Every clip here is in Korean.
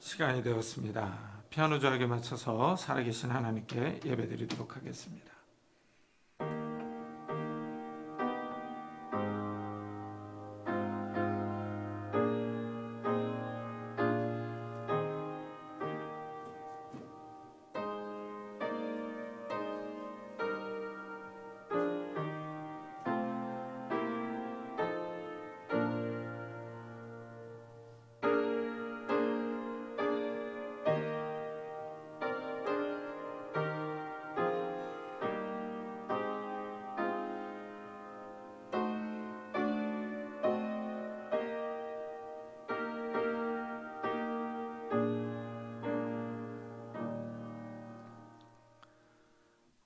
시간이 되었습니다. 피아노 조약에 맞춰서 살아계신 하나님께 예배드리도록 하겠습니다.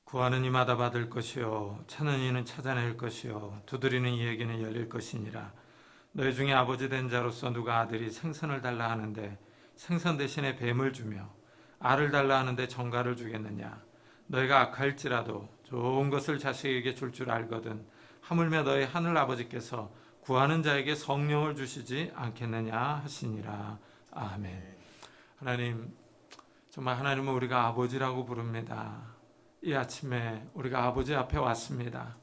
구하는 이마다 받을 것이요 찾는 이는 찾아낼 것이요 두드리는 이에게는 열릴 것이니라. 너희 중에 아버지 된 자로서 누가 아들이 생선을 달라 하는데 생선 대신에 뱀을 주며 알을 달라 하는데 정갈을 주겠느냐. 너희가 악할지라도 좋은 것을 자식에게 줄 줄 알거든 하물며 너희 하늘 아버지께서 구하는 자에게 성령을 주시지 않겠느냐 하시니라. 아멘. 하나님, 정말 하나님은 우리가 아버지라고 부릅니다. 이 아침에 우리가 아버지 앞에 왔습니다.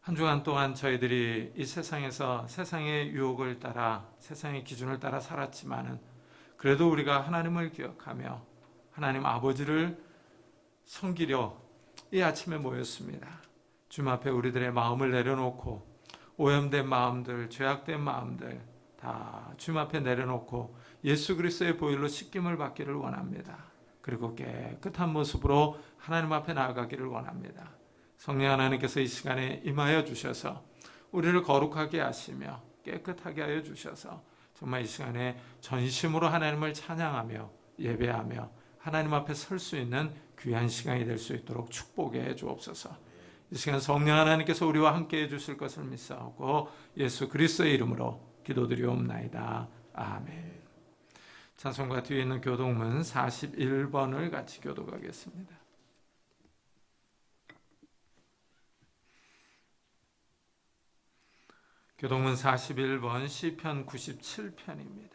한 주간 동안 저희들이 이 세상에서 세상의 유혹을 따라 세상의 기준을 따라 살았지만은 그래도 우리가 하나님을 기억하며 하나님 아버지를 섬기려 이 아침에 모였습니다. 주님 앞에 우리들의 마음을 내려놓고 오염된 마음들, 죄악된 마음들 다 주님 앞에 내려놓고 예수 그리스도의 보혈로 씻김을 받기를 원합니다. 그리고 깨끗한 모습으로 하나님 앞에 나아가기를 원합니다. 성령 하나님께서 이 시간에 임하여 주셔서 우리를 거룩하게 하시며 깨끗하게 하여 주셔서 정말 이 시간에 전심으로 하나님을 찬양하며 예배하며 하나님 앞에 설 수 있는 귀한 시간이 될 수 있도록 축복해 주옵소서. 이 시간 성령 하나님께서 우리와 함께 해주실 것을 믿사오고 예수 그리스도의 이름으로 기도드리옵나이다. 아멘. 찬송가 뒤에 있는 교동문 41번을 같이 교독하겠습니다. 교동문 41번 시편 97편입니다.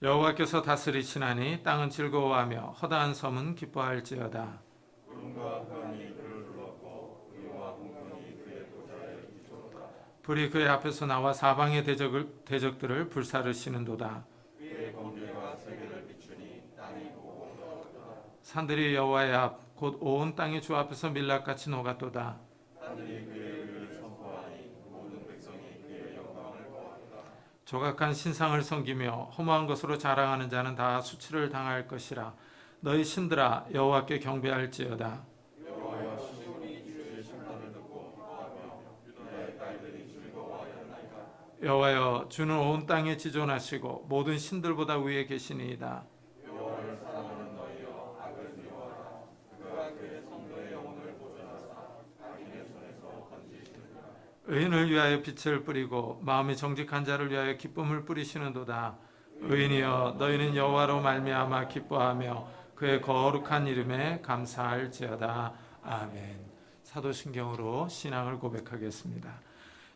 여호와께서 다스리시나니 땅은 즐거워하며 허다한 섬은 기뻐할지어다. 구름과 바람이 그를 둘렀고 의와 공평이 그의 도자에 비추었다. 불이 그의 앞에서 나와 사방의 대적들을 불사르시는도다. 그의 검들과 세계를 비추니 땅이 보고 떠오르다. 산들이 여호와의 앞 곧 온 땅이 주 앞에서 밀랍같이 녹았도다. 하늘이 그의 의를 선포하니 모든 백성이 그의 영광을 보았다. 조각한 신상을 섬기며 허무한 것으로 자랑하는 자는 다 수치를 당할 것이라. 너희 신들아 여호와께 경배할지어다. 여호와여 시온이 주의 심판을 듣고 기뻐하며 유다의 딸들이 즐거워하였나이다. 여호와여 주는 온 땅에 지존하시고 모든 신들보다 위에 계시니이다. 여호와를 사랑하는 너희여 악을 미워하라. 그가 그의 성도의 영혼을 보존하사 악인의 손에서 건지시느니라. 의인을 위하여 빛을 뿌리고 마음이 정직한 자를 위하여 기쁨을 뿌리시는도다. 의인이여 너희는 여호와로 말미암아 기뻐하며 그의 거룩한 이름에 감사할지어다. 아멘. 사도신경으로 신앙을 고백하겠습니다.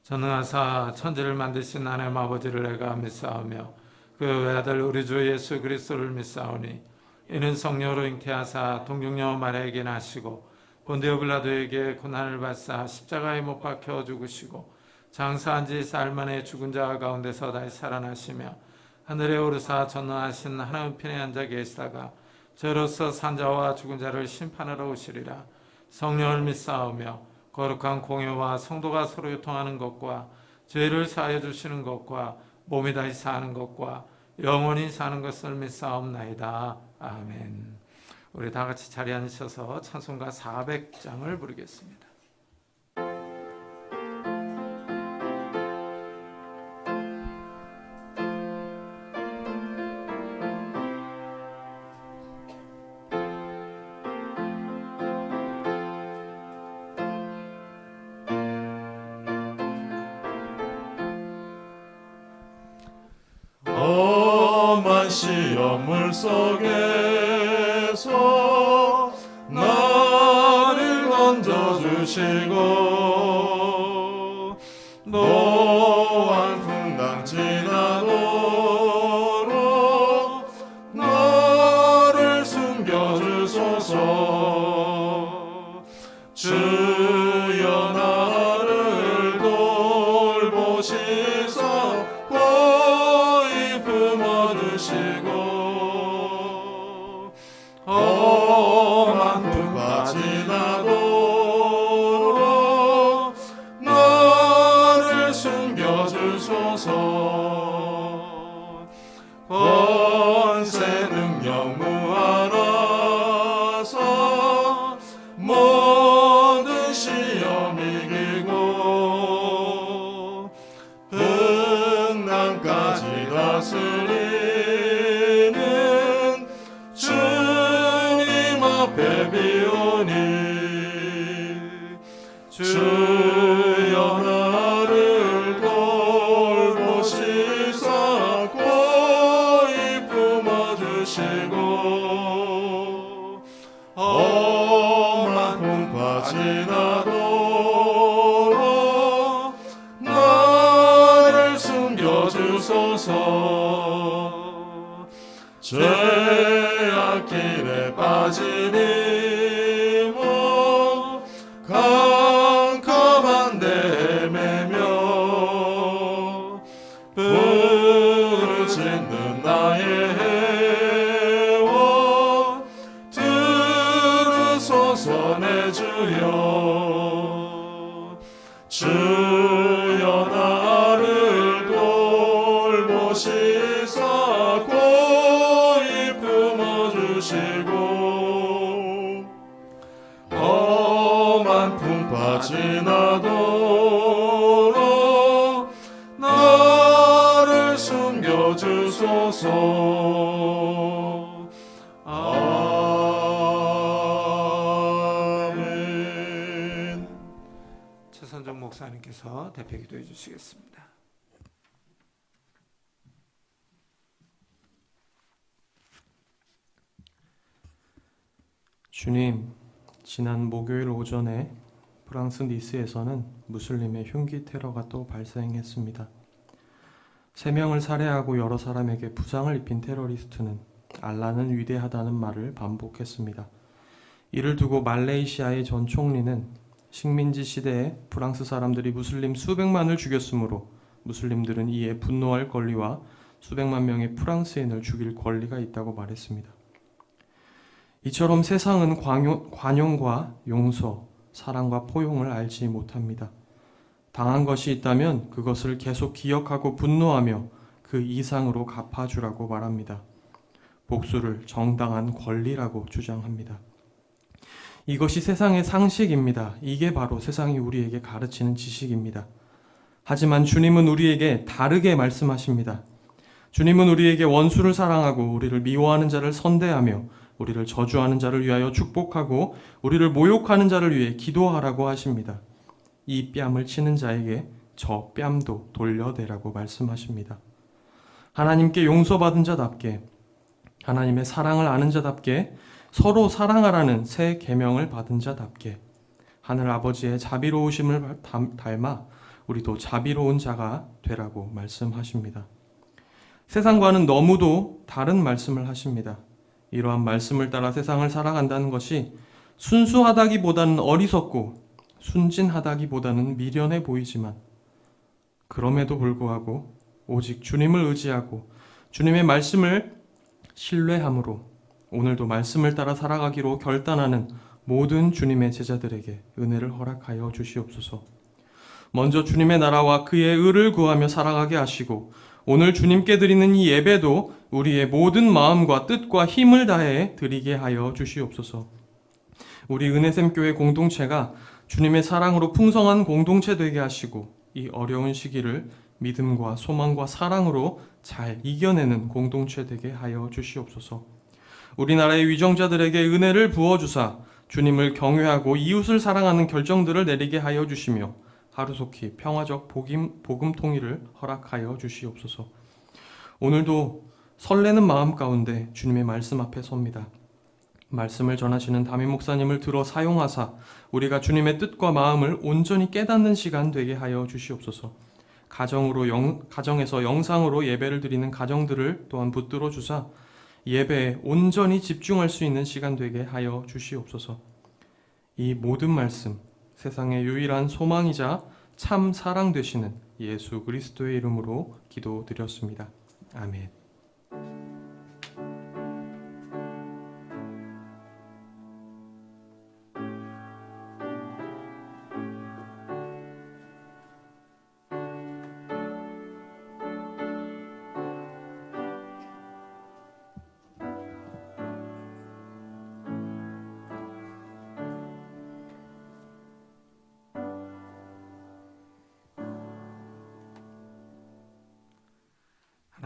전능하사 천지를 만드신 하나님 아버지를 내가 믿사오며 그의 외아들 우리 주 예수 그리스도를 믿사오니 이는 성령으로 잉태하사 동정녀 마리아에게 나시고 본디오 빌라도에게 고난을 받사 십자가에 못 박혀 죽으시고 장사한 지 사흘 만에 죽은 자 가운데서 다시 살아나시며 하늘에 오르사 전능하신 하나님 편에 앉아 계시다가 저로서 산자와 죽은 자를 심판하러 오시리라. 성령을 믿사오며 거룩한 공회와 성도가 서로 교통하는 것과 죄를 사하여 주시는 것과 몸이 다시 사는 것과 영원히 사는 것을 믿사옵나이다. 아멘. 우리 다 같이 자리에 앉으셔서 찬송가 400장을 부르겠습니다. 험한 시험물 속에서 나를 건져주시고 노한 돌보시사 고이 품어주시고 험한 품까지 나도록 나를 숨겨주소서. 권세 능력 무한하사 모든 시험 이기고 풍랑까지 다스리는 주님 앞에 비오니 주여 나를 돌보시사 고이 품어주시고 험한 공파지 나도록 나를 숨겨주소서. 죄악길에 빠지니 뭐 캄캄한 데 헤매며 부르짖는 나의 해원 들으소서 내 주여. 주여 나를 돌보시사 고이 품어주시고 험한 품파 지나도록 나를 숨겨주소서. 아멘. 최선정 목사님께서 대표 기도해 주시겠습니다. 주님, 지난 목요일 오전에 프랑스 니스에서는 무슬림의 흉기 테러가 또 발생했습니다. 3명을 살해하고 여러 사람에게 부상을 입힌 테러리스트는 알라는 위대하다는 말을 반복했습니다. 이를 두고 말레이시아의 전 총리는 식민지 시대에 프랑스 사람들이 무슬림 수백만을 죽였으므로 무슬림들은 이에 분노할 권리와 수백만 명의 프랑스인을 죽일 권리가 있다고 말했습니다. 이처럼 세상은 관용과 용서, 사랑과 포용을 알지 못합니다. 당한 것이 있다면 그것을 계속 기억하고 분노하며 그 이상으로 갚아주라고 말합니다. 복수를 정당한 권리라고 주장합니다. 이것이 세상의 상식입니다. 이게 바로 세상이 우리에게 가르치는 지식입니다. 하지만 주님은 우리에게 다르게 말씀하십니다. 주님은 우리에게 원수를 사랑하고 우리를 미워하는 자를 선대하며 우리를 저주하는 자를 위하여 축복하고 우리를 모욕하는 자를 위해 기도하라고 하십니다. 이 뺨을 치는 자에게 저 뺨도 돌려대라고 말씀하십니다. 하나님께 용서받은 자답게, 하나님의 사랑을 아는 자답게, 서로 사랑하라는 새 계명을 받은 자답게, 하늘 아버지의 자비로우심을 닮아 우리도 자비로운 자가 되라고 말씀하십니다. 세상과는 너무도 다른 말씀을 하십니다. 이러한 말씀을 따라 세상을 살아간다는 것이 순수하다기보다는 어리석고 순진하다기보다는 미련해 보이지만 그럼에도 불구하고 오직 주님을 의지하고 주님의 말씀을 신뢰함으로 오늘도 말씀을 따라 살아가기로 결단하는 모든 주님의 제자들에게 은혜를 허락하여 주시옵소서. 먼저 주님의 나라와 그의 의를 구하며 살아가게 하시고 오늘 주님께 드리는 이 예배도 우리의 모든 마음과 뜻과 힘을 다해 드리게 하여 주시옵소서. 우리 은혜샘교회 공동체가 주님의 사랑으로 풍성한 공동체 되게 하시고 이 어려운 시기를 믿음과 소망과 사랑으로 잘 이겨내는 공동체 되게 하여 주시옵소서. 우리나라의 위정자들에게 은혜를 부어주사 주님을 경외하고 이웃을 사랑하는 결정들을 내리게 하여 주시며 하루속히 평화적 복음 통일을 허락하여 주시옵소서. 오늘도 설레는 마음 가운데 주님의 말씀 앞에 섭니다. 말씀을 전하시는 담임 목사님을 들어 사용하사 우리가 주님의 뜻과 마음을 온전히 깨닫는 시간 되게 하여 주시옵소서. 가정에서 영상으로 예배를 드리는 가정들을 또한 붙들어 주사 예배에 온전히 집중할 수 있는 시간 되게 하여 주시옵소서. 이 모든 말씀, 세상의 유일한 소망이자 참 사랑 되시는 예수 그리스도의 이름으로 기도드렸습니다. 아멘.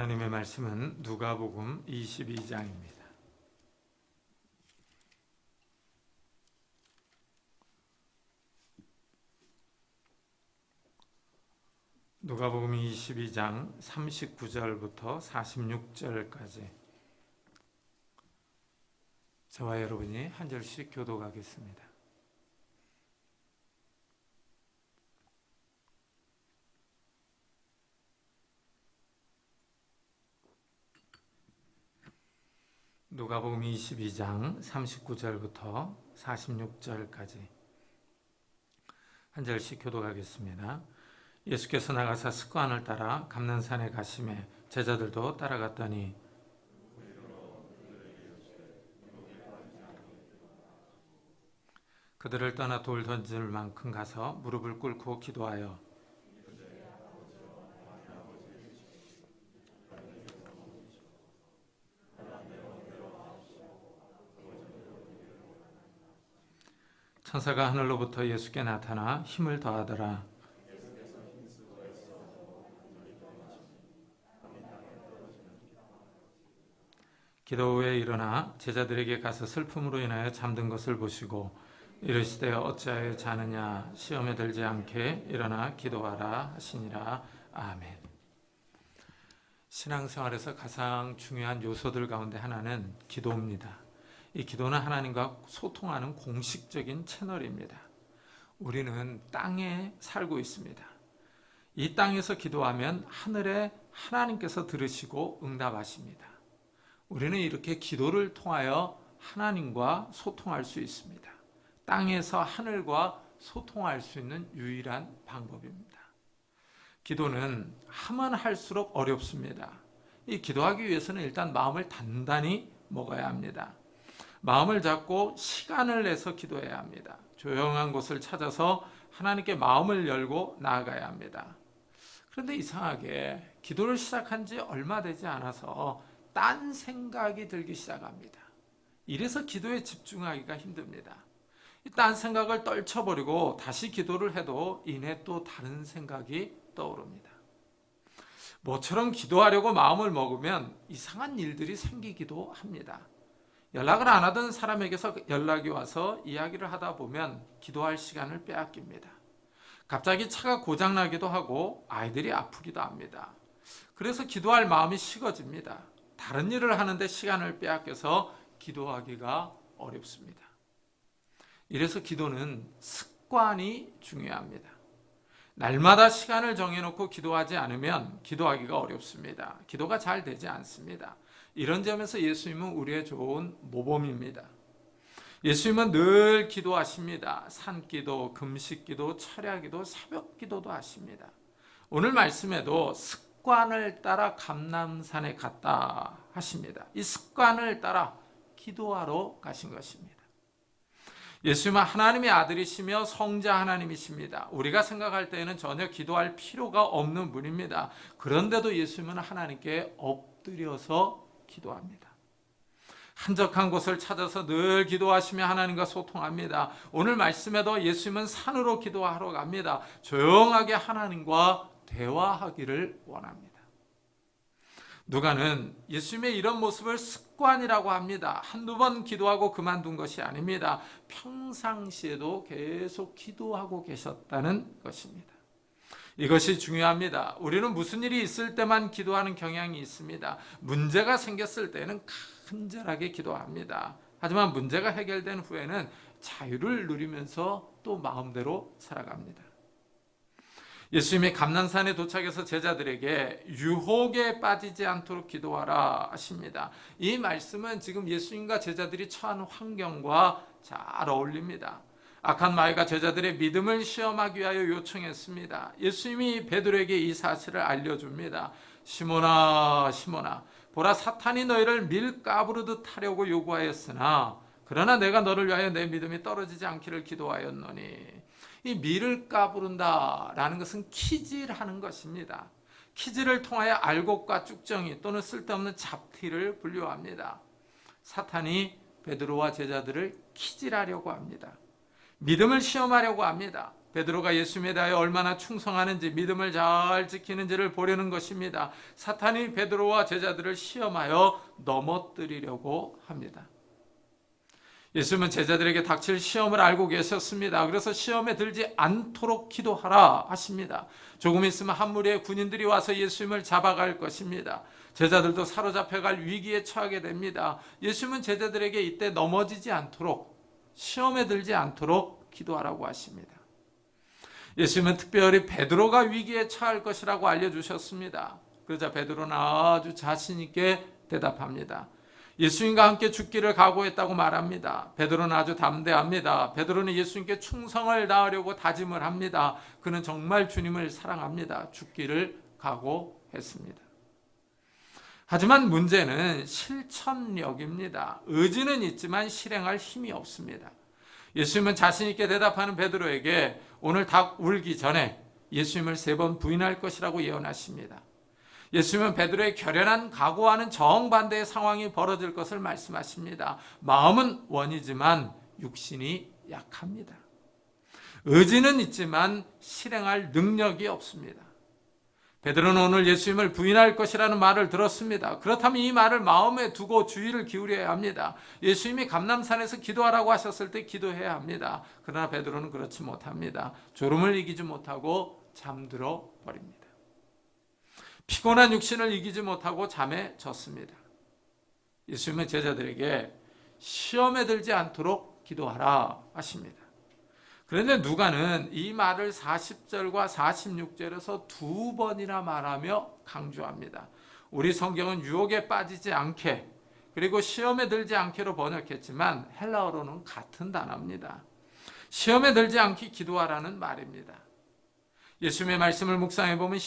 하나님의 말씀은 누가복음 22장입니다. 누가복음 22장 39절부터 46절까지 저와 여러분이 한 절씩 교독하겠습니다. 누가복음 22장 39절부터 46절까지 한 절씩 교독하겠습니다. 예수께서 나가사 습관을 따라 감난산에 가시매 제자들도 따라갔더니 그들을 떠나 돌 던질 만큼 가서 무릎을 꿇고 기도하여 천사가 하늘로부터 예수께 나타나 힘을 더하더라. 기도 후에 일어나 제자들에게 가서 슬픔으로 인하여 잠든 것을 보시고 이르시되 어찌하여 자느냐 시험에 들지 않게 일어나 기도하라 하시니라. 아멘. 신앙생활에서 가장 중요한 요소들 가운데 하나는 기도입니다. 이 기도는 하나님과 소통하는 공식적인 채널입니다. 우리는 땅에 살고 있습니다. 이 땅에서 기도하면 하늘에 하나님께서 들으시고 응답하십니다. 우리는 이렇게 기도를 통하여 하나님과 소통할 수 있습니다. 땅에서 하늘과 소통할 수 있는 유일한 방법입니다. 기도는 하면 할수록 어렵습니다. 이 기도하기 위해서는 일단 마음을 단단히 먹어야 합니다. 마음을 잡고 시간을 내서 기도해야 합니다. 조용한 곳을 찾아서 하나님께 마음을 열고 나아가야 합니다. 그런데 이상하게 기도를 시작한 지 얼마 되지 않아서 딴 생각이 들기 시작합니다. 이래서 기도에 집중하기가 힘듭니다. 딴 생각을 떨쳐버리고 다시 기도를 해도 이내 또 다른 생각이 떠오릅니다. 모처럼 기도하려고 마음을 먹으면 이상한 일들이 생기기도 합니다. 연락을 안 하던 사람에게서 연락이 와서 이야기를 하다 보면 기도할 시간을 빼앗깁니다. 갑자기 차가 고장나기도 하고 아이들이 아프기도 합니다. 그래서 기도할 마음이 식어집니다. 다른 일을 하는데 시간을 빼앗겨서 기도하기가 어렵습니다. 이래서 기도는 습관이 중요합니다. 날마다 시간을 정해놓고 기도하지 않으면 기도하기가 어렵습니다. 기도가 잘 되지 않습니다. 이런 점에서 예수님은 우리의 좋은 모범입니다. 예수님은 늘 기도하십니다. 산기도, 금식기도, 철야기도, 새벽기도도 하십니다. 오늘 말씀에도 습관을 따라 감람산에 갔다 하십니다. 이 습관을 따라 기도하러 가신 것입니다. 예수님은 하나님의 아들이시며 성자 하나님이십니다. 우리가 생각할 때에는 전혀 기도할 필요가 없는 분입니다. 그런데도 예수님은 하나님께 엎드려서 기도합니다. 한적한 곳을 찾아서 늘 기도하시며 하나님과 소통합니다. 오늘 말씀에도 예수님은 산으로 기도하러 갑니다. 조용하게 하나님과 대화하기를 원합니다. 누가는 예수님의 이런 모습을 습관이라고 합니다. 한두 번 기도하고 그만둔 것이 아닙니다. 평상시에도 계속 기도하고 계셨다는 것입니다. 이것이 중요합니다. 우리는 무슨 일이 있을 때만 기도하는 경향이 있습니다. 문제가 생겼을 때는 간절하게 기도합니다. 하지만 문제가 해결된 후에는 자유를 누리면서 또 마음대로 살아갑니다. 예수님이 감난산에 도착해서 제자들에게 유혹에 빠지지 않도록 기도하라 하십니다. 이 말씀은 지금 예수님과 제자들이 처한 환경과 잘 어울립니다. 악한 마귀가 제자들의 믿음을 시험하기 위하여 요청했습니다. 예수님이 베드로에게 이 사실을 알려줍니다. 시몬아 시몬아 보라 사탄이 너희를 밀가부르듯 하려고 요구하였으나 그러나 내가 너를 위하여 내 믿음이 떨어지지 않기를 기도하였노니. 이 밀을 까부른다라는 것은 키질하는 것입니다. 키질을 통하여 알곡과 쭉정이 또는 쓸데없는 잡티를 분류합니다. 사탄이 베드로와 제자들을 키질하려고 합니다. 믿음을 시험하려고 합니다. 베드로가 예수님에 대하여 얼마나 충성하는지 믿음을 잘 지키는지를 보려는 것입니다. 사탄이 베드로와 제자들을 시험하여 넘어뜨리려고 합니다. 예수님은 제자들에게 닥칠 시험을 알고 계셨습니다. 그래서 시험에 들지 않도록 기도하라 하십니다. 조금 있으면 한 무리의 군인들이 와서 예수님을 잡아갈 것입니다. 제자들도 사로잡혀갈 위기에 처하게 됩니다. 예수님은 제자들에게 이때 넘어지지 않도록, 시험에 들지 않도록 기도하라고 하십니다. 예수님은 특별히 베드로가 위기에 처할 것이라고 알려주셨습니다. 그러자 베드로는 아주 자신 있게 대답합니다. 예수님과 함께 죽기를 각오했다고 말합니다. 베드로는 아주 담대합니다. 베드로는 예수님께 충성을 다하려고 다짐을 합니다. 그는 정말 주님을 사랑합니다. 죽기를 각오했습니다. 하지만 문제는 실천력입니다. 의지는 있지만 실행할 힘이 없습니다. 예수님은 자신 있게 대답하는 베드로에게 오늘 닭 울기 전에 예수님을 3번 부인할 것이라고 예언하십니다. 예수님은 베드로의 결연한 각오와는 정반대의 상황이 벌어질 것을 말씀하십니다. 마음은 원이지만 육신이 약합니다. 의지는 있지만 실행할 능력이 없습니다. 베드로는 오늘 예수님을 부인할 것이라는 말을 들었습니다. 그렇다면 이 말을 마음에 두고 주의를 기울여야 합니다. 예수님이 감람산에서 기도하라고 하셨을 때 기도해야 합니다. 그러나 베드로는 그렇지 못합니다. 졸음을 이기지 못하고 잠들어 버립니다. 피곤한 육신을 이기지 못하고 잠에 졌습니다. 예수님은 제자들에게 시험에 들지 않도록 기도하라 하십니다. 그런데 누가는 이 말을 40절과 46절에서 2번이나 말하며 강조합니다. 우리 성경은 유혹에 빠지지 않게 그리고 시험에 들지 않게로 번역했지만 헬라어로는 같은 단어입니다. 시험에 들지 않게 기도하라는 말입니다. 예수님의 말씀을 묵상해 보면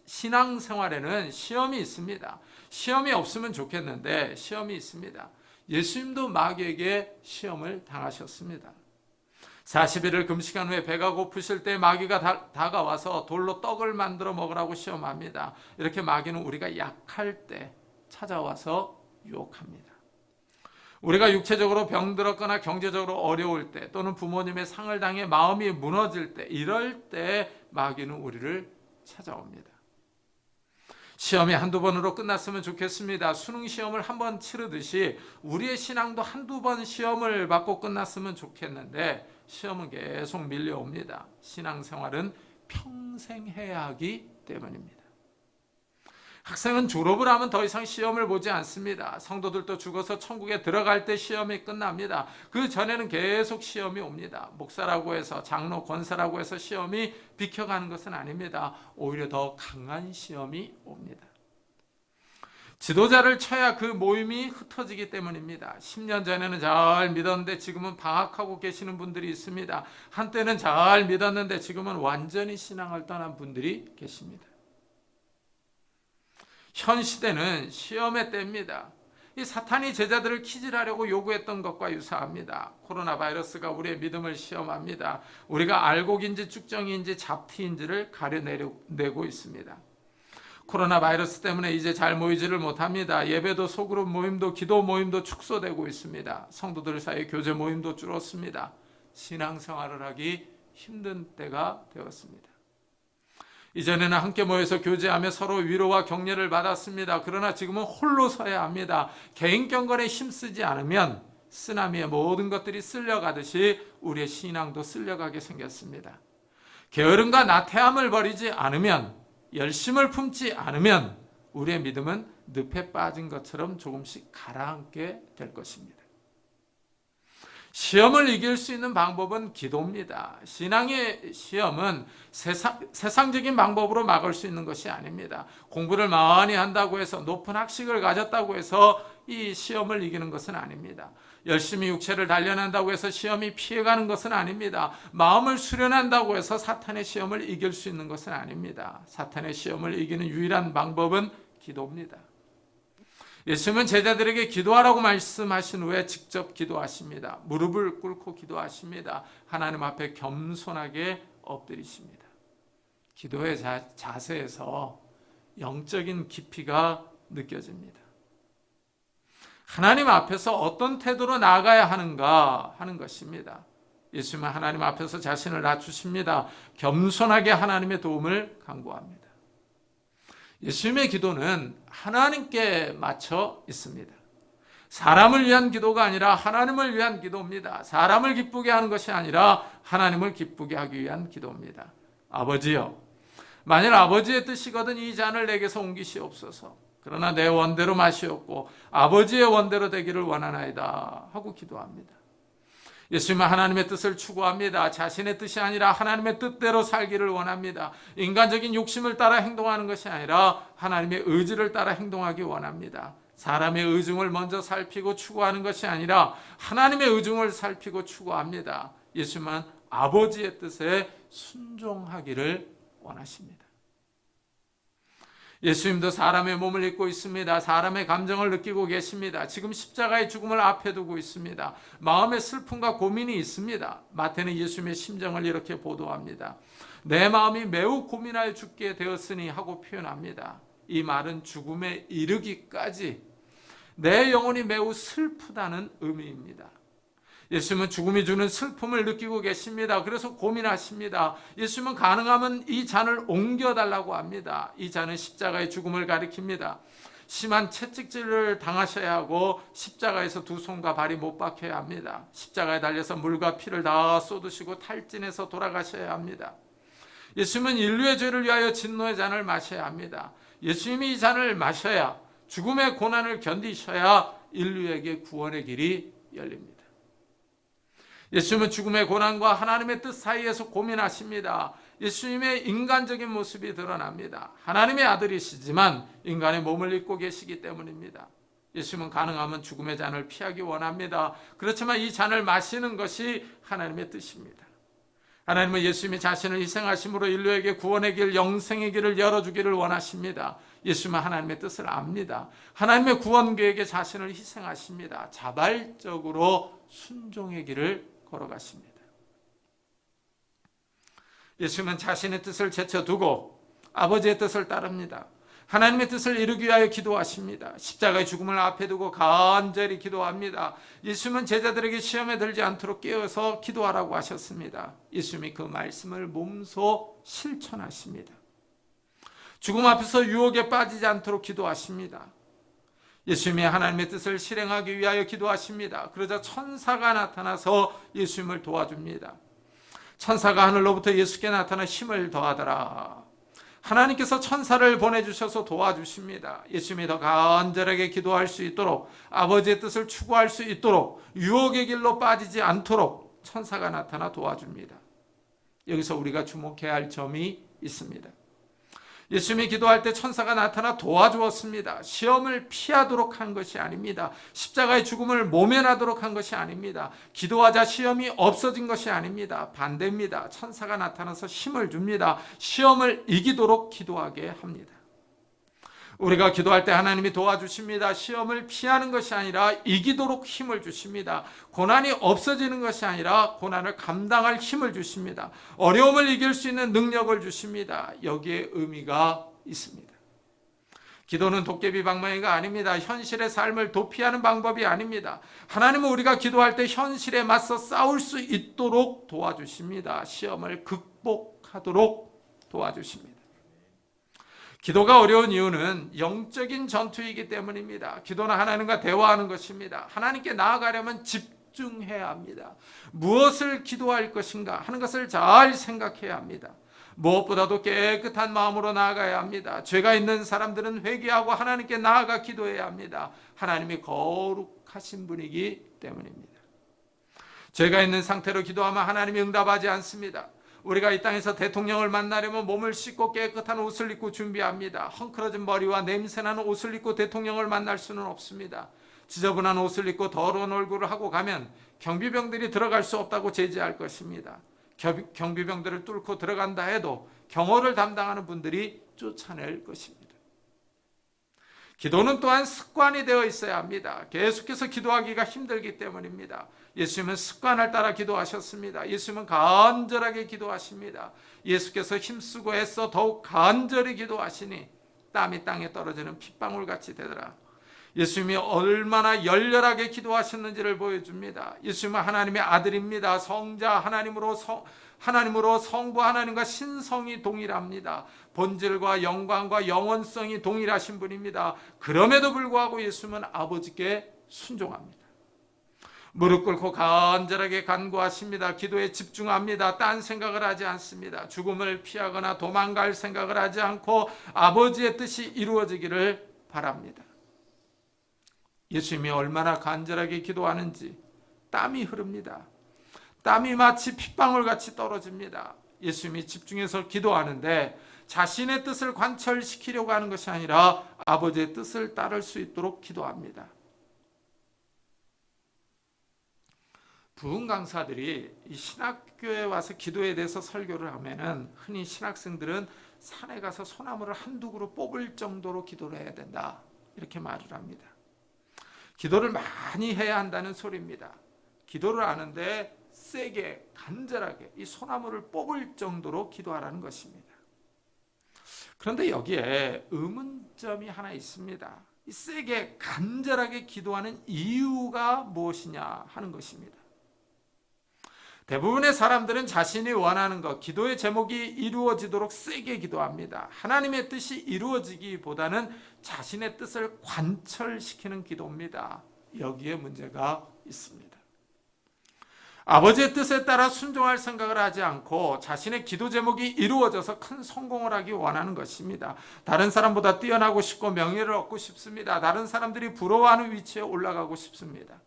신앙생활에는 시험이 있습니다. 시험이 없으면 좋겠는데 시험이 있습니다. 예수님도 마귀에게 시험을 당하셨습니다. 40일을 금식한 후에 배가 고프실 때 마귀가 다가와서 돌로 떡을 만들어 먹으라고 시험합니다. 이렇게 마귀는 우리가 약할 때 찾아와서 유혹합니다. 우리가 육체적으로 병들었거나 경제적으로 어려울 때 또는 부모님의 상을 당해 마음이 무너질 때 이럴 때 마귀는 우리를 찾아옵니다. 시험이 한두 번으로 끝났으면 좋겠습니다. 수능 시험을 한 번 치르듯이 우리의 신앙도 한두 번 시험을 받고 끝났으면 좋겠는데 시험은 계속 밀려옵니다. 신앙생활은 평생 해야 하기 때문입니다. 학생은 졸업을 하면 더 이상 시험을 보지 않습니다. 성도들도 죽어서 천국에 들어갈 때 시험이 끝납니다. 그 전에는 계속 시험이 옵니다. 목사라고 해서 장로 권사라고 해서 시험이 비켜가는 것은 아닙니다. 오히려 더 강한 시험이 옵니다. 지도자를 쳐야 그 모임이 흩어지기 때문입니다. 10년 전에는 잘 믿었는데 지금은 방학하고 계시는 분들이 있습니다. 한때는 잘 믿었는데 지금은 완전히 신앙을 떠난 분들이 계십니다. 현 시대는 시험의 때입니다. 이 사탄이 제자들을 키질하려고 요구했던 것과 유사합니다. 코로나 바이러스가 우리의 믿음을 시험합니다. 우리가 알곡인지 쭉정이인지 잡티인지를 가려내고 있습니다. 코로나 바이러스 때문에 이제 잘 모이지를 못합니다. 예배도 소그룹 모임도 기도 모임도 축소되고 있습니다. 성도들 사이 교제 모임도 줄었습니다. 신앙생활을 하기 힘든 때가 되었습니다. 이전에는 함께 모여서 교제하며 서로 위로와 격려를 받았습니다. 그러나 지금은 홀로 서야 합니다. 개인 경건에 힘쓰지 않으면 쓰나미에 모든 것들이 쓸려가듯이 우리의 신앙도 쓸려가게 생겼습니다. 게으름과 나태함을 버리지 않으면, 열심을 품지 않으면 우리의 믿음은 늪에 빠진 것처럼 조금씩 가라앉게 될 것입니다. 시험을 이길 수 있는 방법은 기도입니다. 신앙의 시험은 세상적인 방법으로 막을 수 있는 것이 아닙니다. 공부를 많이 한다고 해서 높은 학식을 가졌다고 해서 이 시험을 이기는 것은 아닙니다. 열심히 육체를 단련한다고 해서 시험이 피해가는 것은 아닙니다. 마음을 수련한다고 해서 사탄의 시험을 이길 수 있는 것은 아닙니다. 사탄의 시험을 이기는 유일한 방법은 기도입니다. 예수님은 제자들에게 기도하라고 말씀하신 후에 직접 기도하십니다. 무릎을 꿇고 기도하십니다. 하나님 앞에 겸손하게 엎드리십니다. 기도의 자세에서 영적인 깊이가 느껴집니다. 하나님 앞에서 어떤 태도로 나아가야 하는가 하는 것입니다. 예수님은 하나님 앞에서 자신을 낮추십니다. 겸손하게 하나님의 도움을 간구합니다. 예수님의 기도는 하나님께 맞춰 있습니다. 사람을 위한 기도가 아니라 하나님을 위한 기도입니다. 사람을 기쁘게 하는 것이 아니라 하나님을 기쁘게 하기 위한 기도입니다. 아버지여, 만일 아버지의 뜻이거든 이 잔을 내게서 옮기시옵소서. 그러나 내 원대로 마시옵고 아버지의 원대로 되기를 원하나이다 하고 기도합니다. 예수님은 하나님의 뜻을 추구합니다. 자신의 뜻이 아니라 하나님의 뜻대로 살기를 원합니다. 인간적인 욕심을 따라 행동하는 것이 아니라 하나님의 의지를 따라 행동하기 원합니다. 사람의 의중을 먼저 살피고 추구하는 것이 아니라 하나님의 의중을 살피고 추구합니다. 예수님은 아버지의 뜻에 순종하기를 원하십니다. 예수님도 사람의 몸을 입고 있습니다. 사람의 감정을 느끼고 계십니다. 지금 십자가의 죽음을 앞에 두고 있습니다. 마음의 슬픔과 고민이 있습니다. 마태는 예수님의 심정을 이렇게 보도합니다. 내 마음이 매우 고민하여 죽게 되었으니 하고 표현합니다. 이 말은 죽음에 이르기까지 내 영혼이 매우 슬프다는 의미입니다. 예수님은 죽음이 주는 슬픔을 느끼고 계십니다. 그래서 고민하십니다. 예수님은 가능하면 이 잔을 옮겨달라고 합니다. 이 잔은 십자가의 죽음을 가리킵니다. 심한 채찍질을 당하셔야 하고 십자가에서 두 손과 발이 못 박혀야 합니다. 십자가에 달려서 물과 피를 다 쏟으시고 탈진해서 돌아가셔야 합니다. 예수님은 인류의 죄를 위하여 진노의 잔을 마셔야 합니다. 예수님이 이 잔을 마셔야, 죽음의 고난을 견디셔야 인류에게 구원의 길이 열립니다. 예수님은 죽음의 고난과 하나님의 뜻 사이에서 고민하십니다. 예수님의 인간적인 모습이 드러납니다. 하나님의 아들이시지만 인간의 몸을 입고 계시기 때문입니다. 예수님은 가능하면 죽음의 잔을 피하기 원합니다. 그렇지만 이 잔을 마시는 것이 하나님의 뜻입니다. 하나님은 예수님이 자신을 희생하심으로 인류에게 구원의 길, 영생의 길을 열어주기를 원하십니다. 예수님은 하나님의 뜻을 압니다. 하나님의 구원 계획에 자신을 희생하십니다. 자발적으로 순종의 길을 걸어갔습니다. 예수님은 자신의 뜻을 제쳐두고 아버지의 뜻을 따릅니다. 하나님의 뜻을 이루기 위하여 기도하십니다. 십자가의 죽음을 앞에 두고 간절히 기도합니다. 예수님은 제자들에게 시험에 들지 않도록 깨어서 기도하라고 하셨습니다. 예수님이 그 말씀을 몸소 실천하십니다. 죽음 앞에서 유혹에 빠지지 않도록 기도하십니다. 예수님이 하나님의 뜻을 실행하기 위하여 기도하십니다. 그러자 천사가 나타나서 예수님을 도와줍니다. 천사가 하늘로부터 예수께 나타나 힘을 더하더라. 하나님께서 천사를 보내주셔서 도와주십니다. 예수님이 더 간절하게 기도할 수 있도록, 아버지의 뜻을 추구할 수 있도록, 유혹의 길로 빠지지 않도록 천사가 나타나 도와줍니다. 여기서 우리가 주목해야 할 점이 있습니다. 예수님이 기도할 때 천사가 나타나 도와주었습니다. 시험을 피하도록 한 것이 아닙니다. 십자가의 죽음을 모면하도록 한 것이 아닙니다. 기도하자 시험이 없어진 것이 아닙니다. 반대입니다. 천사가 나타나서 힘을 줍니다. 시험을 이기도록 기도하게 합니다. 우리가 기도할 때 하나님이 도와주십니다. 시험을 피하는 것이 아니라 이기도록 힘을 주십니다. 고난이 없어지는 것이 아니라 고난을 감당할 힘을 주십니다. 어려움을 이길 수 있는 능력을 주십니다. 여기에 의미가 있습니다. 기도는 도깨비 방망이가 아닙니다. 현실의 삶을 도피하는 방법이 아닙니다. 하나님은 우리가 기도할 때 현실에 맞서 싸울 수 있도록 도와주십니다. 시험을 극복하도록 도와주십니다. 기도가 어려운 이유는 영적인 전투이기 때문입니다. 기도는 하나님과 대화하는 것입니다. 하나님께 나아가려면 집중해야 합니다. 무엇을 기도할 것인가 하는 것을 잘 생각해야 합니다. 무엇보다도 깨끗한 마음으로 나아가야 합니다. 죄가 있는 사람들은 회개하고 하나님께 나아가 기도해야 합니다. 하나님이 거룩하신 분이기 때문입니다. 죄가 있는 상태로 기도하면 하나님이 응답하지 않습니다. 우리가 이 땅에서 대통령을 만나려면 몸을 씻고 깨끗한 옷을 입고 준비합니다. 헝클어진 머리와 냄새나는 옷을 입고 대통령을 만날 수는 없습니다. 지저분한 옷을 입고 더러운 얼굴을 하고 가면 경비병들이 들어갈 수 없다고 제지할 것입니다. 경비병들을 뚫고 들어간다 해도 경호를 담당하는 분들이 쫓아낼 것입니다. 기도는 또한 습관이 되어 있어야 합니다. 계속해서 기도하기가 힘들기 때문입니다. 예수님은 습관을 따라 기도하셨습니다. 예수님은 간절하게 기도하십니다. 예수께서 힘쓰고 애써 더욱 간절히 기도하시니 땀이 땅에 떨어지는 핏방울같이 되더라. 예수님이 얼마나 열렬하게 기도하셨는지를 보여줍니다. 예수님은 하나님의 아들입니다. 성자 하나님으로 성부 하나님과 신성이 동일합니다. 본질과 영광과 영원성이 동일하신 분입니다. 그럼에도 불구하고 예수님은 아버지께 순종합니다. 무릎 꿇고 간절하게 간구하십니다. 기도에 집중합니다. 딴 생각을 하지 않습니다. 죽음을 피하거나 도망갈 생각을 하지 않고 아버지의 뜻이 이루어지기를 바랍니다. 예수님이 얼마나 간절하게 기도하는지 땀이 흐릅니다. 땀이 마치 핏방울같이 떨어집니다. 예수님이 집중해서 기도하는데 자신의 뜻을 관철시키려고 하는 것이 아니라 아버지의 뜻을 따를 수 있도록 기도합니다. 부흥 강사들이 이 신학교에 와서 기도에 대해서 설교를 하면은 흔히 신학생들은 산에 가서 소나무를 한두 그루 뽑을 정도로 기도를 해야 된다, 이렇게 말을 합니다. 기도를 많이 해야 한다는 소리입니다. 기도를 하는데 세게 간절하게 이 소나무를 뽑을 정도로 기도하라는 것입니다. 그런데 여기에 의문점이 하나 있습니다. 이 세게 간절하게 기도하는 이유가 무엇이냐 하는 것입니다. 대부분의 사람들은 자신이 원하는 것, 기도의 제목이 이루어지도록 세게 기도합니다. 하나님의 뜻이 이루어지기보다는 자신의 뜻을 관철시키는 기도입니다. 여기에 문제가 있습니다. 아버지의 뜻에 따라 순종할 생각을 하지 않고 자신의 기도 제목이 이루어져서 큰 성공을 하기 원하는 것입니다. 다른 사람보다 뛰어나고 싶고 명예를 얻고 싶습니다. 다른 사람들이 부러워하는 위치에 올라가고 싶습니다.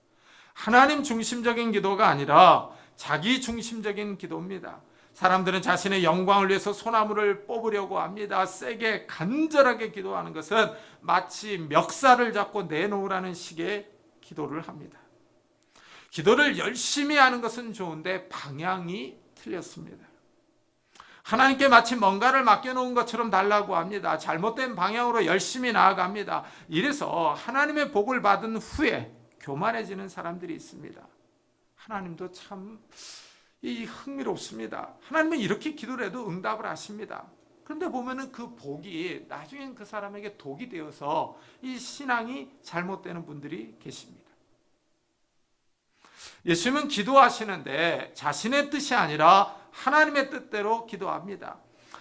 하나님 중심적인 기도가 아니라 자기 중심적인 기도입니다. 사람들은 자신의 영광을 위해서 소나무를 뽑으려고 합니다. 세게 간절하게 기도하는 것은 마치 멱살을 잡고 내놓으라는 식의 기도를 합니다. 기도를 열심히 하는 것은 좋은데 방향이 틀렸습니다. 하나님께 마치 뭔가를 맡겨놓은 것처럼 달라고 합니다. 잘못된 방향으로 열심히 나아갑니다. 이래서 하나님의 복을 받은 후에 교만해지는 사람들이 있습니다. 하나님도 참 흥미롭습니다. 하나님은 이렇게 기도를 해도 응답을 하십니다. 그런데 보면은 그 복이 나중엔 그 사람에게 독이 되어서 이 신앙이 잘못되는 분들이 계십니다. 예수님은 기도하시는데 자신의 뜻이 아니라 하나님의 뜻대로 기도합니다.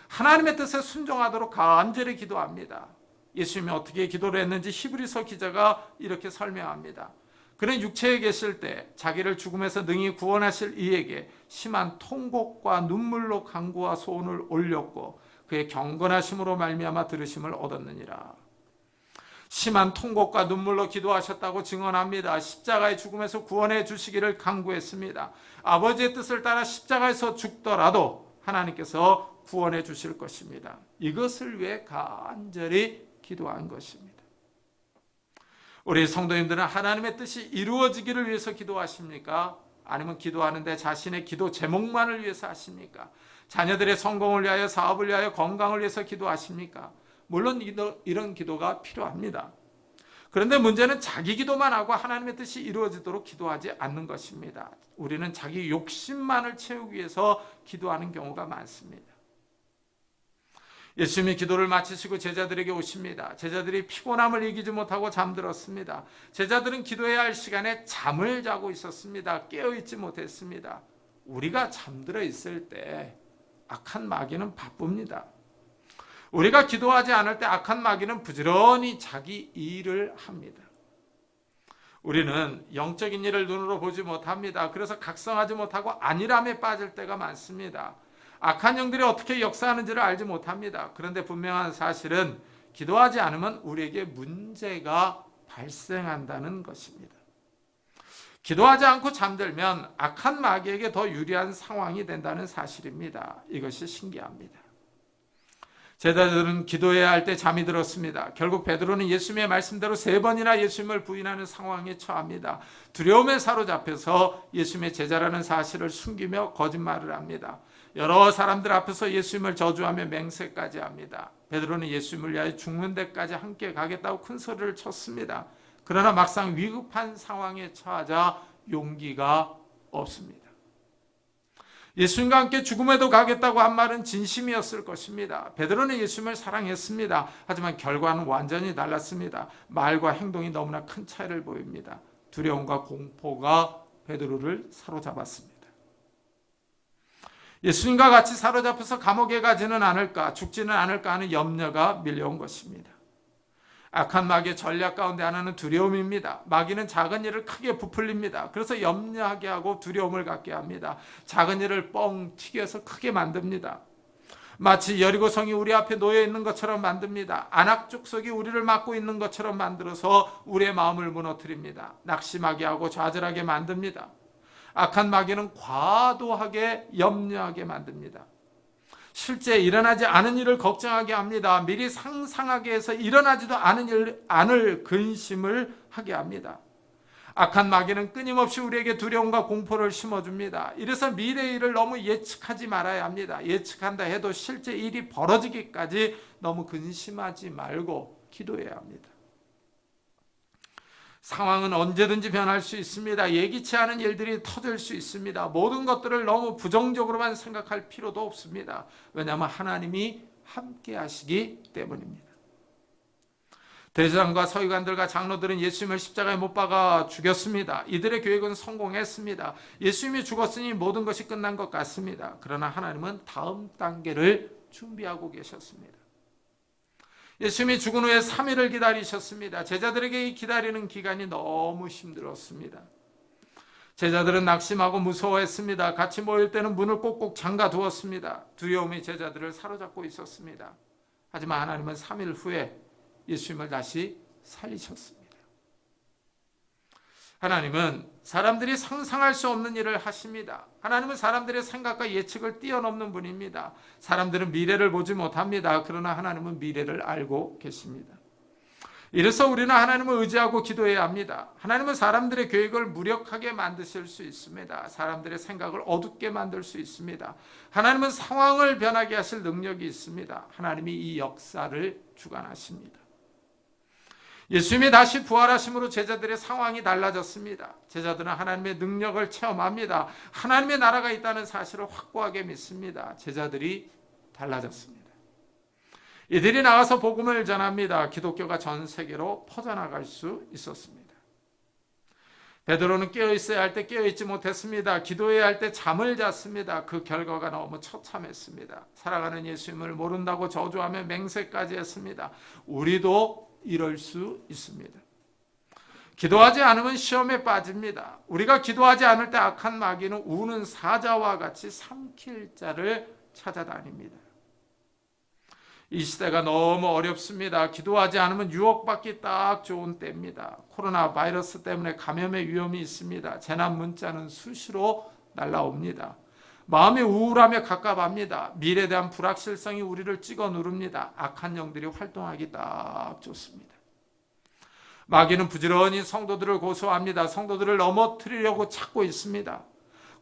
하나님의 뜻에 순종하도록 간절히 기도합니다. 예수님이 어떻게 기도를 했는지 히브리서 기자가 이렇게 설명합니다. 그는 육체에 계실 때 자기를 죽음에서 능히 구원하실 이에게 심한 통곡과 눈물로 간구와 소원을 올렸고 그의 경건하심으로 말미암아 들으심을 얻었느니라. 심한 통곡과 눈물로 기도하셨다고 증언합니다. 십자가의 죽음에서 구원해 주시기를 간구했습니다. 아버지의 뜻을 따라 십자가에서 죽더라도 하나님께서 구원해 주실 것입니다. 이것을 위해 간절히 기도한 것입니다. 우리 성도님들은 하나님의 뜻이 이루어지기를 위해서 기도하십니까? 아니면 기도하는데 자신의 기도 제목만을 위해서 하십니까? 자녀들의 성공을 위하여, 사업을 위하여, 건강을 위해서 기도하십니까? 물론 이런 기도가 필요합니다. 그런데 문제는 자기 기도만 하고 하나님의 뜻이 이루어지도록 기도하지 않는 것입니다. 우리는 자기 욕심만을 채우기 위해서 기도하는 경우가 많습니다. 예수님이 기도를 마치시고 제자들에게 오십니다. 제자들이 피곤함을 이기지 못하고 잠들었습니다. 제자들은 기도해야 할 시간에 잠을 자고 있었습니다. 깨어있지 못했습니다. 우리가 잠들어 있을 때 악한 마귀는 바쁩니다. 우리가 기도하지 않을 때 악한 마귀는 부지런히 자기 일을 합니다. 우리는 영적인 일을 눈으로 보지 못합니다. 그래서 각성하지 못하고 안일함에 빠질 때가 많습니다. 악한 영들이 어떻게 역사하는지를 알지 못합니다. 그런데 분명한 사실은 기도하지 않으면 우리에게 문제가 발생한다는 것입니다. 기도하지 않고 잠들면 악한 마귀에게 더 유리한 상황이 된다는 사실입니다. 이것이 신기합니다. 제자들은 기도해야 할 때 잠이 들었습니다. 결국 베드로는 예수님의 말씀대로 3번이나 예수님을 부인하는 상황에 처합니다. 두려움에 사로잡혀서 예수님의 제자라는 사실을 숨기며 거짓말을 합니다. 여러 사람들 앞에서 예수님을 저주하며 맹세까지 합니다. 베드로는 예수님을 위하여 죽는 데까지 함께 가겠다고 큰 소리를 쳤습니다. 그러나 막상 위급한 상황에 처하자 용기가 없습니다. 예수님과 함께 죽음에도 가겠다고 한 말은 진심이었을 것입니다. 베드로는 예수님을 사랑했습니다. 하지만 결과는 완전히 달랐습니다. 말과 행동이 너무나 큰 차이를 보입니다. 두려움과 공포가 베드로를 사로잡았습니다. 예수님과 같이 사로잡혀서 감옥에 가지는 않을까, 죽지는 않을까 하는 염려가 밀려온 것입니다. 악한 마귀의 전략 가운데 하나는 두려움입니다. 마귀는 작은 일을 크게 부풀립니다. 그래서 염려하게 하고 두려움을 갖게 합니다. 작은 일을 뻥 튀겨서 크게 만듭니다. 마치 여리고성이 우리 앞에 놓여 있는 것처럼 만듭니다. 안악 족속이 우리를 막고 있는 것처럼 만들어서 우리의 마음을 무너뜨립니다. 낙심하게 하고 좌절하게 만듭니다. 악한 마귀는 과도하게 염려하게 만듭니다. 실제 일어나지 않은 일을 걱정하게 합니다. 미리 상상하게 해서 일어나지도 않을 근심을 하게 합니다. 악한 마귀는 끊임없이 우리에게 두려움과 공포를 심어줍니다. 이래서 미래의 일을 너무 예측하지 말아야 합니다. 예측한다 해도 실제 일이 벌어지기까지 너무 근심하지 말고 기도해야 합니다. 상황은 언제든지 변할 수 있습니다. 예기치 않은 일들이 터질 수 있습니다. 모든 것들을 너무 부정적으로만 생각할 필요도 없습니다. 왜냐하면 하나님이 함께 하시기 때문입니다. 대제사장과 서기관들과 장로들은 예수님을 십자가에 못 박아 죽였습니다. 이들의 계획은 성공했습니다. 예수님이 죽었으니 모든 것이 끝난 것 같습니다. 그러나 하나님은 다음 단계를 준비하고 계셨습니다. 예수님이 죽은 후에 3일을 기다리셨습니다. 제자들에게 이 기다리는 기간이 너무 힘들었습니다. 제자들은 낙심하고 무서워했습니다. 같이 모일 때는 문을 꼭꼭 잠가 두었습니다. 두려움이 제자들을 사로잡고 있었습니다. 하지만 하나님은 3일 후에 예수님을 다시 살리셨습니다. 하나님은 사람들이 상상할 수 없는 일을 하십니다. 하나님은 사람들의 생각과 예측을 뛰어넘는 분입니다. 사람들은 미래를 보지 못합니다. 그러나 하나님은 미래를 알고 계십니다. 이래서 우리는 하나님을 의지하고 기도해야 합니다. 하나님은 사람들의 계획을 무력하게 만드실 수 있습니다. 사람들의 생각을 어둡게 만들 수 있습니다. 하나님은 상황을 변하게 하실 능력이 있습니다. 하나님이 이 역사를 주관하십니다. 예수님이 다시 부활하심으로 제자들의 상황이 달라졌습니다. 제자들은 하나님의 능력을 체험합니다. 하나님의 나라가 있다는 사실을 확고하게 믿습니다. 제자들이 달라졌습니다. 이들이 나가서 복음을 전합니다. 기독교가 전 세계로 퍼져나갈 수 있었습니다. 베드로는 깨어있어야 할 때 깨어있지 못했습니다. 기도해야 할 때 잠을 잤습니다. 그 결과가 너무 처참했습니다. 살아가는 예수님을 모른다고 저주하며 맹세까지 했습니다. 우리도 이럴 수 있습니다. 기도하지 않으면 시험에 빠집니다. 우리가 기도하지 않을 때 악한 마귀는 우는 사자와 같이 삼킬 자를 찾아다닙니다. 이 시대가 너무 어렵습니다. 기도하지 않으면 유혹받기 딱 좋은 때입니다. 코로나 바이러스 때문에 감염의 위험이 있습니다. 재난 문자는 수시로 날라옵니다. 마음이 우울하며 갑갑합니다. 미래에 대한 불확실성이 우리를 찍어 누릅니다. 악한 영들이 활동하기 딱 좋습니다. 마귀는 부지런히 성도들을 고소합니다. 성도들을 넘어뜨리려고 찾고 있습니다.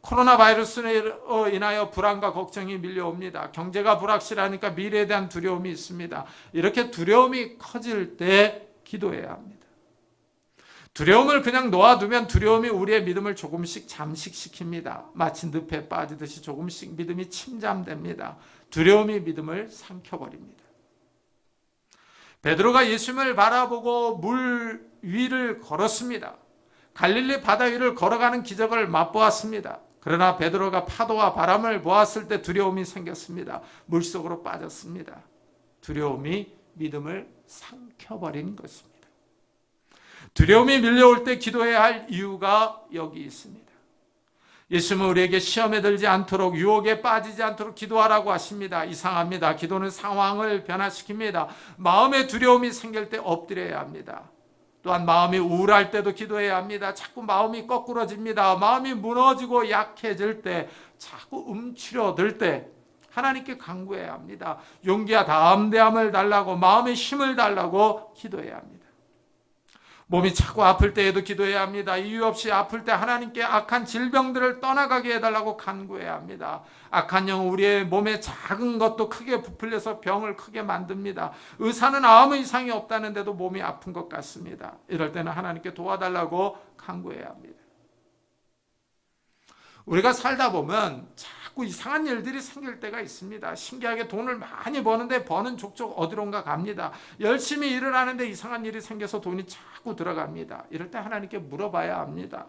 코로나 바이러스로 인하여 불안과 걱정이 밀려옵니다. 경제가 불확실하니까 미래에 대한 두려움이 있습니다. 이렇게 두려움이 커질 때 기도해야 합니다. 두려움을 그냥 놓아두면 두려움이 우리의 믿음을 조금씩 잠식시킵니다. 마치 늪에 빠지듯이 조금씩 믿음이 침잠됩니다. 두려움이 믿음을 삼켜버립니다. 베드로가 예수님을 바라보고 물 위를 걸었습니다. 갈릴리 바다 위를 걸어가는 기적을 맛보았습니다. 그러나 베드로가 파도와 바람을 보았을 때 두려움이 생겼습니다. 물속으로 빠졌습니다. 두려움이 믿음을 삼켜버린 것입니다. 두려움이 밀려올 때 기도해야 할 이유가 여기 있습니다. 예수님은 우리에게 시험에 들지 않도록, 유혹에 빠지지 않도록 기도하라고 하십니다. 이상합니다. 기도는 상황을 변화시킵니다. 마음의 두려움이 생길 때 엎드려야 합니다. 또한 마음이 우울할 때도 기도해야 합니다. 자꾸 마음이 거꾸러집니다. 마음이 무너지고 약해질 때, 자꾸 움츠려들 때 하나님께 간구해야 합니다. 용기와 담대함을 달라고, 마음의 힘을 달라고 기도해야 합니다. 몸이 차고 아플 때에도 기도해야 합니다. 이유 없이 아플 때 하나님께 악한 질병들을 떠나가게 해달라고 간구해야 합니다. 악한 영은 우리의 몸에 작은 것도 크게 부풀려서 병을 크게 만듭니다. 의사는 아무 이상이 없다는데도 몸이 아픈 것 같습니다. 이럴 때는 하나님께 도와달라고 간구해야 합니다. 우리가 살다 보면 자꾸 이상한 일들이 생길 때가 있습니다. 신기하게 돈을 많이 버는데 버는 족족 어디론가 갑니다. 열심히 일을 하는데 이상한 일이 생겨서 돈이 자꾸 들어갑니다. 이럴 때 하나님께 물어봐야 합니다.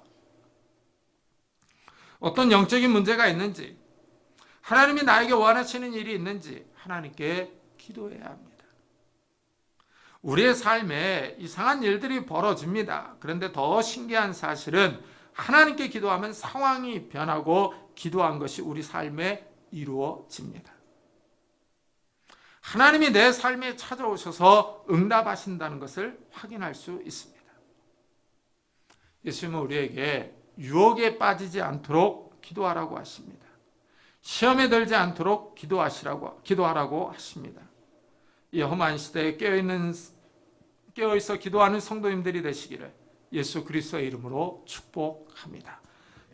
어떤 영적인 문제가 있는지, 하나님이 나에게 원하시는 일이 있는지 하나님께 기도해야 합니다. 우리의 삶에 이상한 일들이 벌어집니다. 그런데 더 신기한 사실은 하나님께 기도하면 상황이 변하고 기도한 것이 우리 삶에 이루어집니다. 하나님이 내 삶에 찾아오셔서 응답하신다는 것을 확인할 수 있습니다. 예수님은 우리에게 유혹에 빠지지 않도록 기도하라고 하십니다. 시험에 들지 않도록 기도하라고 하십니다. 이 험한 시대에 깨어있어 기도하는 성도님들이 되시기를 예수 그리스도의 이름으로 축복합니다.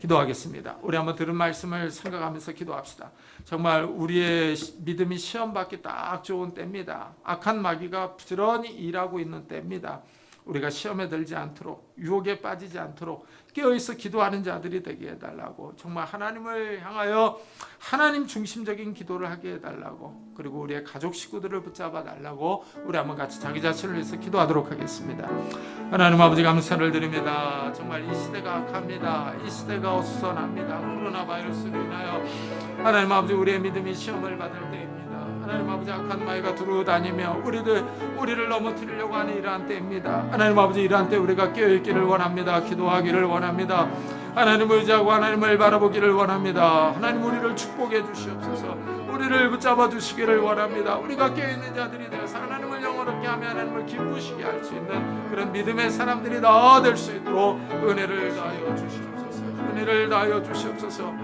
기도하겠습니다. 우리 한번 들은 말씀을 생각하면서 기도합시다. 정말 우리의 믿음이 시험받기 딱 좋은 때입니다. 악한 마귀가 부지런히 일하고 있는 때입니다. 우리가 시험에 들지 않도록, 유혹에 빠지지 않도록 깨어있어 기도하는 자들이 되게 해달라고, 정말 하나님을 향하여 하나님 중심적인 기도를 하게 해달라고, 그리고 우리의 가족 식구들을 붙잡아 달라고 우리 한번 같이 자기 자신을 위해서 기도하도록 하겠습니다. 하나님 아버지 감사를 드립니다. 정말 이 시대가 악합니다. 이 시대가 어수선합니다. 코로나 바이러스로 인하여 하나님 아버지 우리의 믿음이 시험을 받을 때입니다. 하나님 아버지 악한 마귀가 두루다니며 우리를 넘어뜨리려고 하는 이러한 때입니다. 하나님 아버지 이러한 때 우리가 깨어있기를 원합니다. 기도하기를 원합니다. 하나님을 의지하고 하나님을 바라보기를 원합니다. 하나님 우리를 축복해 주시옵소서. 우리를 붙잡아 주시기를 원합니다. 우리가 깨어있는 자들이 되어서 하나님을 영원롭게 하며 하나님을 기쁘시게 할 수 있는 그런 믿음의 사람들이 다 될 수 있도록 은혜를 다하여 주시옵소서. 은혜를 다하여 주시옵소서.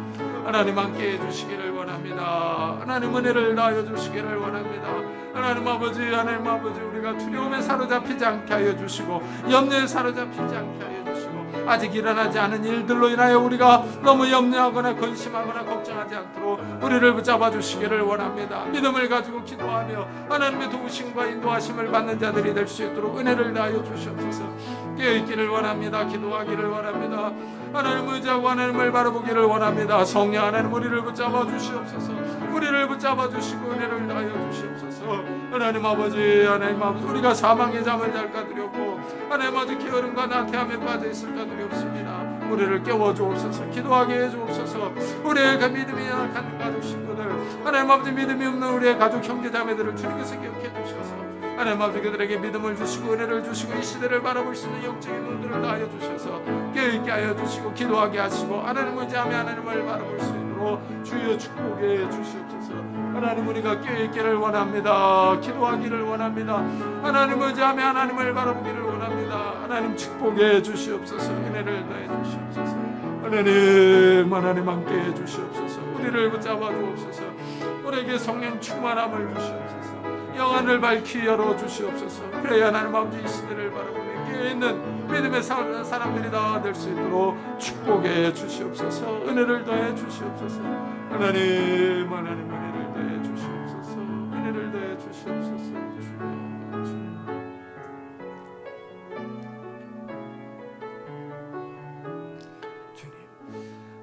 하나님 함께 해주시기를 원합니다. 하나님 은혜를 다하여 주시기를 원합니다. 하나님 아버지 우리가 두려움에 사로잡히지 않게 하여 주시고 염려에 사로잡히지 않게 하여 주시고 아직 일어나지 않은 일들로 인하여 우리가 너무 염려하거나 근심하거나 걱정하지 않도록 우리를 붙잡아 주시기를 원합니다. 믿음을 가지고 기도하며 하나님의 도우심과 인도하심을 받는 자들이 될 수 있도록 은혜를 다하여 주시옵소서. 깨어있기를 원합니다. 기도하기를 원합니다. 하나님을 의지하고 하나님을 바라보기를 원합니다. 성령 하나님 우리를 붙잡아 주시옵소서. 우리를 붙잡아 주시고 은혜를 다하여 주시옵소서. 하나님 아버지 우리가 사망의 잠을 잘까 두렵고 하나님 아버지 게으름과 나태함에 빠져 있을까 두렵습니다. 우리를 깨워주옵소서. 기도하게 해주옵소서. 우리의 믿음이 약한 가족 식구들, 하나님 아버지 믿음이 없는 우리의 가족 형제 자매들을 주님께서 기억해 주셔서 하나님 아버지 그들에게 믿음을 주시고 은혜를 주시고 이 시대를 바라볼 수 있는 영적인 눈들을 다하여 주셔서 깨어있게 하여 주시고 기도하게 하시고 하나님을 의지하며 하나님을 바라볼 수 있도록 주여 축복해 주시옵소서. 하나님 우리가 깨어있기를 원합니다. 기도하기를 원합니다. 하나님을 의지하며 하나님을 바라보기를 원합니다. 하나님 축복해 주시옵소서. 은혜를 다해 주시옵소서. 하나님 함께 해 주시옵소서. 우리를 붙잡아 주옵소서. 우리에게 성령 충만함을 주시옵소서. 영안을 밝히 열어 주시옵소서. 그래야 하나님 아버지 이 시대를 바라보며 깨어있는 믿음의 사람들이 다 될 수 있도록 축복해 주시옵소서. 은혜를 더해 주시옵소서. 하나님 은혜를 더해 주시옵소서. 은혜를 더해 주시옵소서.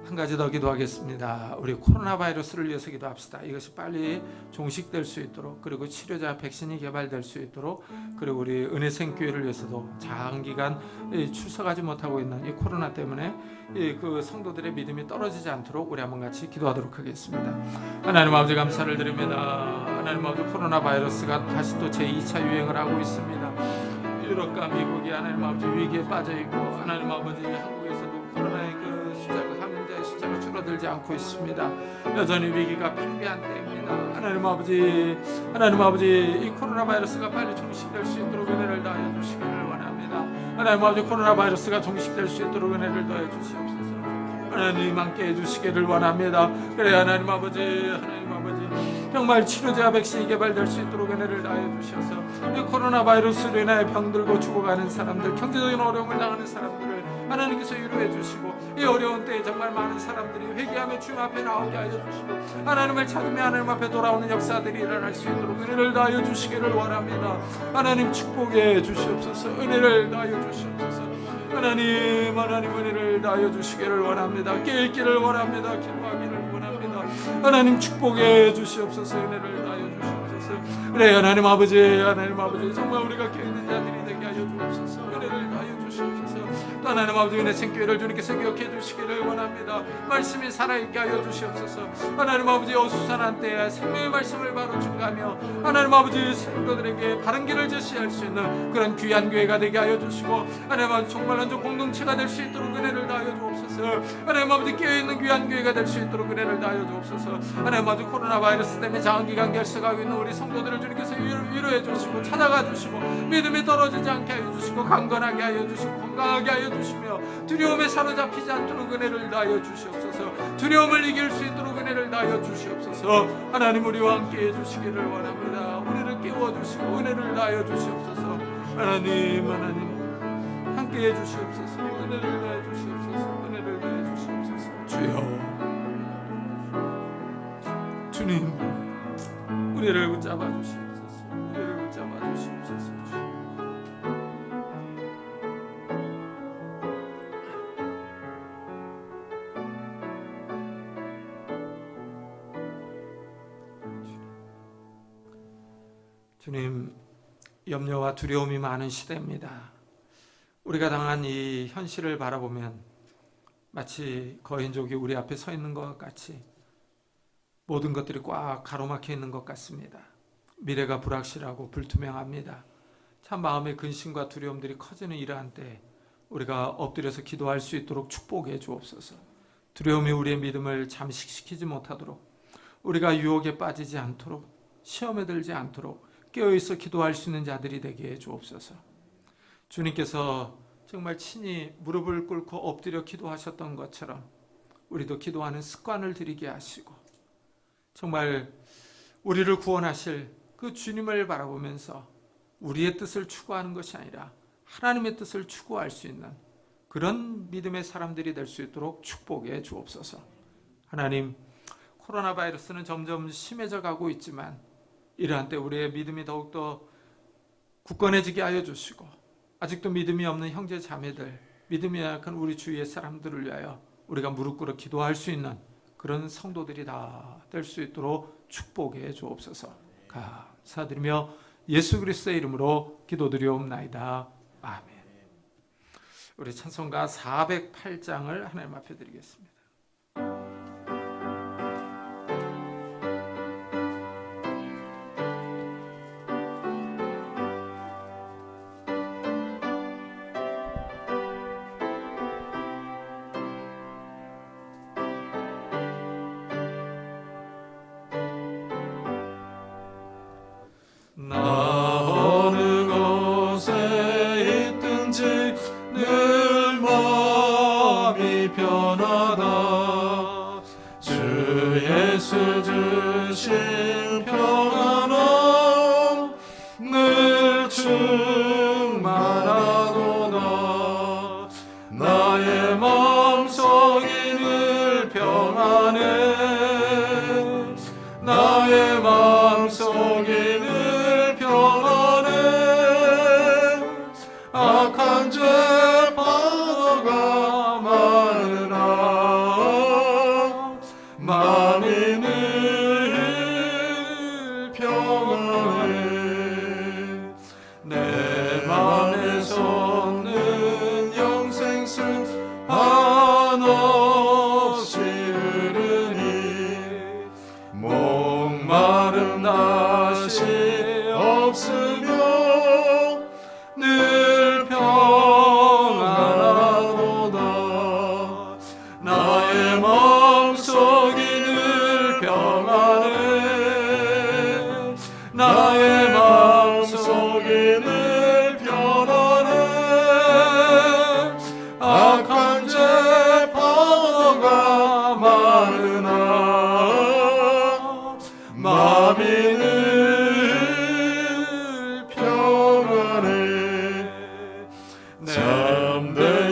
한 가지 더 기도하겠습니다. 우리 코로나 바이러스를 위해서 기도합시다. 이것이 빨리 종식될 수 있도록, 그리고 치료자 백신이 개발될 수 있도록, 그리고 우리 은혜생교회를 위해서도 장기간 출석하지 못하고 있는 이 코로나 때문에 그 성도들의 믿음이 떨어지지 않도록 우리 한번 같이 기도하도록 하겠습니다. 하나님 아버지 감사를 드립니다. 하나님 아버지 코로나 바이러스가 다시 또 제2차 유행을 하고 있습니다. 유럽과 미국이 하나님 아버지 위기에 빠져 있고, 하나님 아버지 한국에서도 코로나의 그 숫자가 감염자의 숫자가 줄어들지 않고 있습니다. 여전히 위기가 팽배한 때입니다. 하나님 아버지 이 코로나 바이러스가 빨리 종식될 수 있도록 은혜를 다하여 주시기를 원합니다. 하나님 아버지 코로나 바이러스가 종식될 수 있도록 은혜를 더해 주시옵소서. 하나님 함께 해주시기를 원합니다. 그래 하나님 아버지 정말 치료제와 백신이 개발될 수 있도록 은혜를 다하여 주셔서 이 코로나 바이러스로 인하여 병들고 죽어가는 사람들, 경제적인 어려움을 당하는 사람들을 하나님께서 위로해 주시고 이 어려운 때에 정말 많은 사람들이 회개하며 주님 앞에 나오게 하여 주시고 하나님을 찾으며 하나님 앞에 돌아오는 역사들이 일어날 수 있도록 은혜를 다하여 주시기를 원합니다. 하나님 축복해 주시옵소서. 은혜를 다하여 주시옵소서. 하나님 은혜를 다하여 주시기를 원합니다. 깨있기를 원합니다. 기도하기를 원합니다. 하나님 축복해 주시옵소서. 은혜를 다하여 주시옵소서. 그래 하나님 아버지 정말 우리가 깨있는 자들이 되게 하여 주옵소서. 은혜를 다하여 주시옵소서. 또 하나님 아버지 은혜 생교회를 주님께서 기억해 주시기를 원합니다. 말씀이 살아있게 하여 주시옵소서. 하나님 아버지 어수선한 때에 생명의 말씀을 바로 증가하며 하나님 아버지 성도들에게 바른 길을 제시할 수 있는 그런 귀한 교회가 되게 하여 주시고 하나님 아버지 정말 완전 공동체가 될 수 있도록 은혜를 다하여 주옵소서. 하나님 아버지 깨어있는 귀한 교회가 될 수 있도록 은혜를 다하여 주옵소서. 하나님 아버지 코로나 바이러스 때문에 장기간 결석하고 있는 우리 성도들을 주님께서 위로해 주시고 찾아가 주시고 믿음이 떨어지지 않게 하여 주시고 강건하게 하여 주시고 건강하게 하여 주시며 두려움에 사로잡히지 않도록 은혜를 다하여 주시옵소서. 두려움을 이길 수 있도록 은혜를 다하여 주시옵소서. 하나님 우리와 함께 해주시기를 원합니다. 우리를 깨워주시고 은혜를 다하여 주시옵소서. 하나님 함께 해주시옵소서. 은혜를 다하여 주시옵소서. 은혜를 다하여 주시옵소서. 주여 주님 우리를 붙잡아 주시옵소서. 우리를 붙잡아 주시옵소서. 주님, 염려와 두려움이 많은 시대입니다. 우리가 당한 이 현실을 바라보면 마치 거인족이 우리 앞에 서 있는 것 같이 모든 것들이 꽉 가로막혀 있는 것 같습니다. 미래가 불확실하고 불투명합니다. 참 마음의 근심과 두려움들이 커지는 이러한 때 우리가 엎드려서 기도할 수 있도록 축복해 주옵소서. 두려움이 우리의 믿음을 잠식시키지 못하도록, 우리가 유혹에 빠지지 않도록, 시험에 들지 않도록 깨어있어 기도할 수 있는 자들이 되게 해 주옵소서. 주님께서 정말 친히 무릎을 꿇고 엎드려 기도하셨던 것처럼 우리도 기도하는 습관을 들이게 하시고 정말 우리를 구원하실 그 주님을 바라보면서 우리의 뜻을 추구하는 것이 아니라 하나님의 뜻을 추구할 수 있는 그런 믿음의 사람들이 될 수 있도록 축복해 주옵소서. 하나님, 코로나 바이러스는 점점 심해져 가고 있지만 이러한 때 우리의 믿음이 더욱더 굳건해지게 하여 주시고 아직도 믿음이 없는 형제 자매들, 믿음이 약한 우리 주위의 사람들을 위하여 우리가 무릎 꿇어 기도할 수 있는 그런 성도들이 다 될 수 있도록 축복해 주옵소서. 감사드리며 예수 그리스도의 이름으로 기도드리옵나이다. 아멘. 우리 찬송가 408장을 하나님 앞에 드리겠습니다. 어느 곳에 있든지 늘 마음이 편하다. 주 예수 주신 평안함 늘 충만하도다. 나의 마음속이 늘 평안해. 나의 마음속이 늘 악한 죄 파도가 많으나 마음이 늘 평안해. 내 맘에 솟는 영생수 한없이 흐르니 목마름 다시 없으며 늘 평안하도다. 나의 마음속이 늘 평안해. 나의 마음속이 늘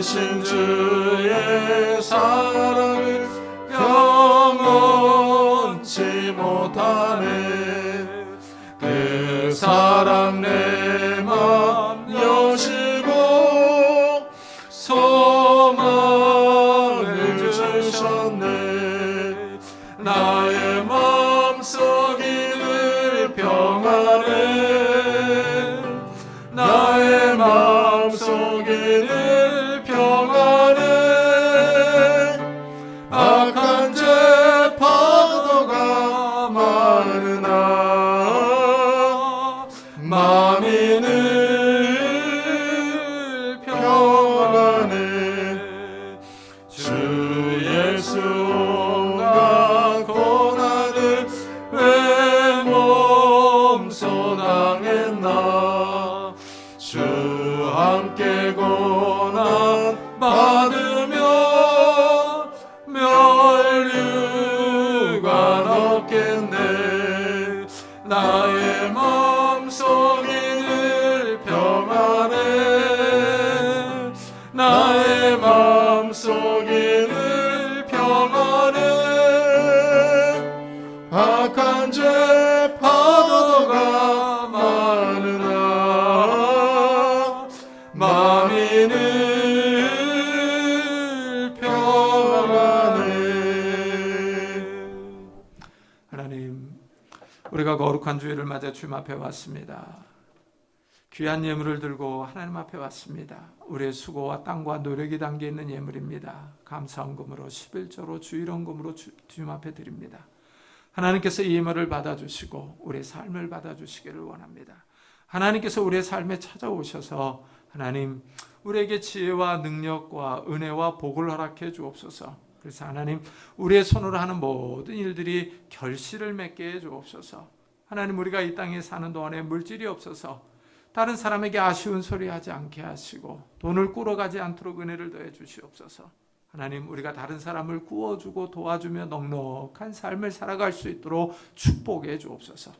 오신 주의 사랑을 영원치 못하네. 그 사랑 내 맘 여시고 소망을 주셨네. 나의 마음속이 늘 평안해. 나의 마음속이 늘 평안해. 악한 죄 파도가 많으나 마음이 늘 평안해. 주 예수 온갖 고난을 왜 몸소 당했나. 주 함께 고난 받으며 멸류관 얻겠네. 나의 마음속이 늘 평안해. 나의 마음속이 늘 평안해. 악한 죄 파도가 많으나 마음이 늘 평안해. 하나님, 우리가 거룩한 주일을 맞아 주님 앞에 왔습니다. 귀한 예물을 들고 하나님 앞에 왔습니다. 우리의 수고와 땀과 노력이 담겨 있는 예물입니다. 감사헌금으로 11조로 주일헌금으로 주님 앞에 드립니다. 하나님께서 이 예물을 받아주시고 우리의 삶을 받아주시기를 원합니다. 하나님께서 우리의 삶에 찾아오셔서 하나님 우리에게 지혜와 능력과 은혜와 복을 허락해 주옵소서. 그래서 하나님 우리의 손으로 하는 모든 일들이 결실을 맺게 해 주옵소서. 하나님 우리가 이 땅에 사는 동안에 물질이 없어서 다른 사람에게 아쉬운 소리 하지 않게 하시고 돈을 꾸러가지 않도록 은혜를 더해 주시옵소서. 하나님 우리가 다른 사람을 구워주고 도와주며 넉넉한 삶을 살아갈 수 있도록 축복해 주옵소서.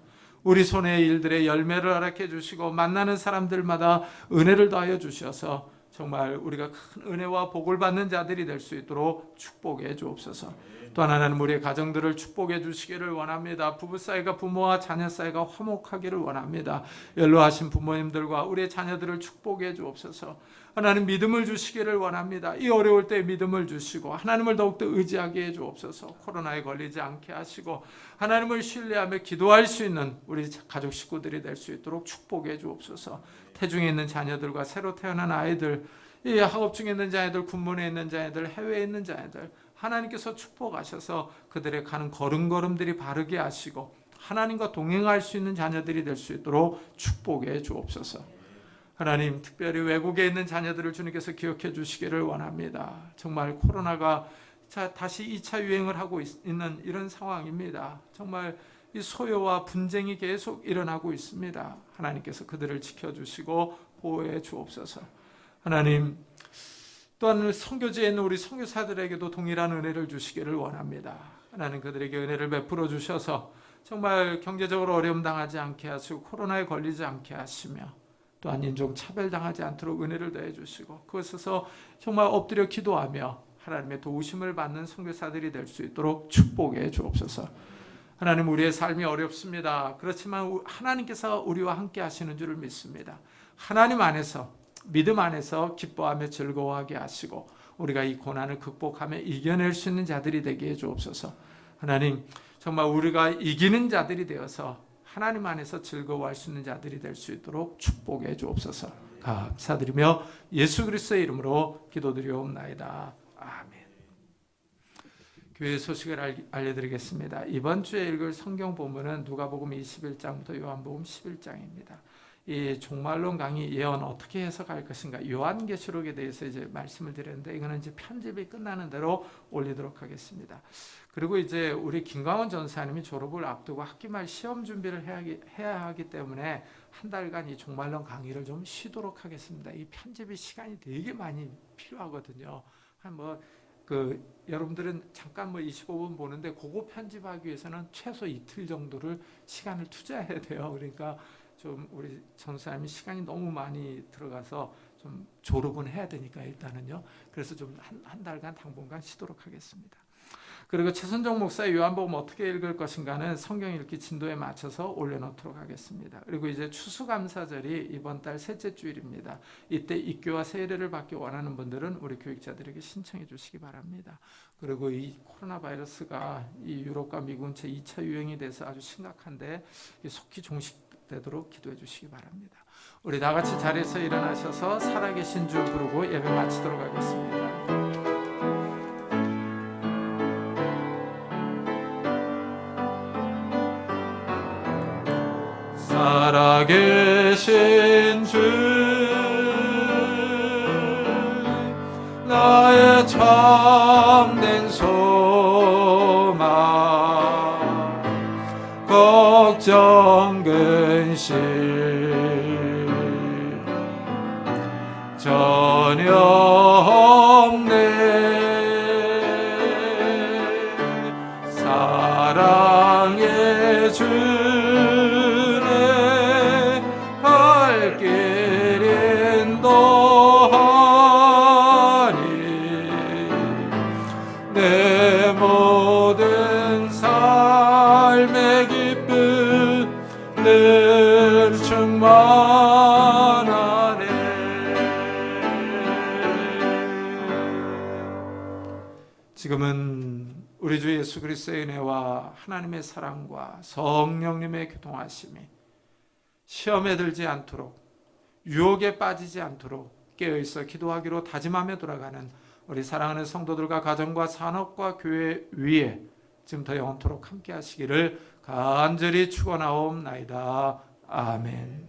우리 손의 일들의 열매를 허락해 주시고 만나는 사람들마다 은혜를 더하여 주셔서 정말 우리가 큰 은혜와 복을 받는 자들이 될 수 있도록 축복해 주옵소서. 또한 하나님 우리의 가정들을 축복해 주시기를 원합니다. 부부 사이가 부모와 자녀 사이가 화목하기를 원합니다. 연로하신 부모님들과 우리의 자녀들을 축복해 주옵소서. 하나님 믿음을 주시기를 원합니다. 이 어려울 때 믿음을 주시고 하나님을 더욱더 의지하게 해 주옵소서. 코로나에 걸리지 않게 하시고 하나님을 신뢰하며 기도할 수 있는 우리 가족 식구들이 될 수 있도록 축복해 주옵소서. 태중에 있는 자녀들과 새로 태어난 아이들, 이 학업 중에 있는 자녀들, 군문에 있는 자녀들, 해외에 있는 자녀들 하나님께서 축복하셔서 그들의 가는 걸음걸음들이 바르게 하시고 하나님과 동행할 수 있는 자녀들이 될 수 있도록 축복해 주옵소서. 하나님 특별히 외국에 있는 자녀들을 주님께서 기억해 주시기를 원합니다. 정말 코로나가 다시 2차 유행을 하고 있는 이런 상황입니다. 정말 이 소요와 분쟁이 계속 일어나고 있습니다. 하나님께서 그들을 지켜주시고 보호해 주옵소서. 하나님 또한 선교지에 있는 우리 선교사들에게도 동일한 은혜를 주시기를 원합니다. 하나님 그들에게 은혜를 베풀어 주셔서 정말 경제적으로 어려움 당하지 않게 하시고 코로나에 걸리지 않게 하시며 또한 인종 차별당하지 않도록 은혜를 더해 주시고 그것에서 정말 엎드려 기도하며 하나님의 도우심을 받는 선교사들이 될 수 있도록 축복해 주옵소서. 하나님 우리의 삶이 어렵습니다. 그렇지만 하나님께서 우리와 함께 하시는 줄을 믿습니다. 하나님 안에서 믿음 안에서 기뻐하며 즐거워하게 하시고 우리가 이 고난을 극복하며 이겨낼 수 있는 자들이 되게 해 주옵소서. 하나님 정말 우리가 이기는 자들이 되어서 하나님 안에서 즐거워할 수 있는 자들이 될 수 있도록 축복해 주옵소서. 감사드리며 예수 그리스도의 이름으로 기도드리옵나이다. 아멘. 교회 소식을 알려드리겠습니다. 이번 주에 읽을 성경 본문은 누가복음 21장부터 요한복음 11장입니다. 이 종말론 강의 예언 어떻게 해석할 것인가 요한계시록에 대해서 이제 말씀을 드렸는데 이거는 이제 편집이 끝나는 대로 올리도록 하겠습니다. 그리고 이제 우리 김광원 전사님이 졸업을 앞두고 학기말 시험 준비를 해야 하기 때문에 한 달간 이 종말론 강의를 좀 쉬도록 하겠습니다. 이 편집이 시간이 되게 많이 필요하거든요. 여러분들은 잠깐 25분 보는데 그거 편집하기 위해서는 최소 이틀 정도를 시간을 투자해야 돼요. 그러니까 좀 우리 전사님이 시간이 너무 많이 들어가서 좀 졸업은 해야 되니까 일단은요. 그래서 좀 한 달간 당분간 쉬도록 하겠습니다. 그리고 최선정 목사의 요한복음 어떻게 읽을 것인가는 성경 읽기 진도에 맞춰서 올려놓도록 하겠습니다. 그리고 이제 추수감사절이 이번 달 셋째 주일입니다. 이때 입교와 세례를 받기 원하는 분들은 우리 교육자들에게 신청해 주시기 바랍니다. 그리고 이 코로나 바이러스가 이 유럽과 미국은 제2차 유행이 돼서 아주 심각한데 속히 종식되도록 기도해 주시기 바랍니다. 우리 다 같이 자리에서 일어나셔서 살아계신 주 부르고 예배 마치도록 하겠습니다. 살아계신 주 나의 참된 소망 걱정 근심 전혀 없네 사랑의 주네 갈 길 인도하니 내 모든 삶의 기쁨 늘 충만하네. 지금은 우리 주 예수 그리스도의 은혜와 하나님의 사랑과 성령님의 교통하심이 시험에 들지 않도록 유혹에 빠지지 않도록 깨어있어 기도하기로 다짐하며 돌아가는 우리 사랑하는 성도들과 가정과 산업과 교회 위에 지금부터 영원토록 함께 하시기를 간절히 축원하옵나이다. 아멘.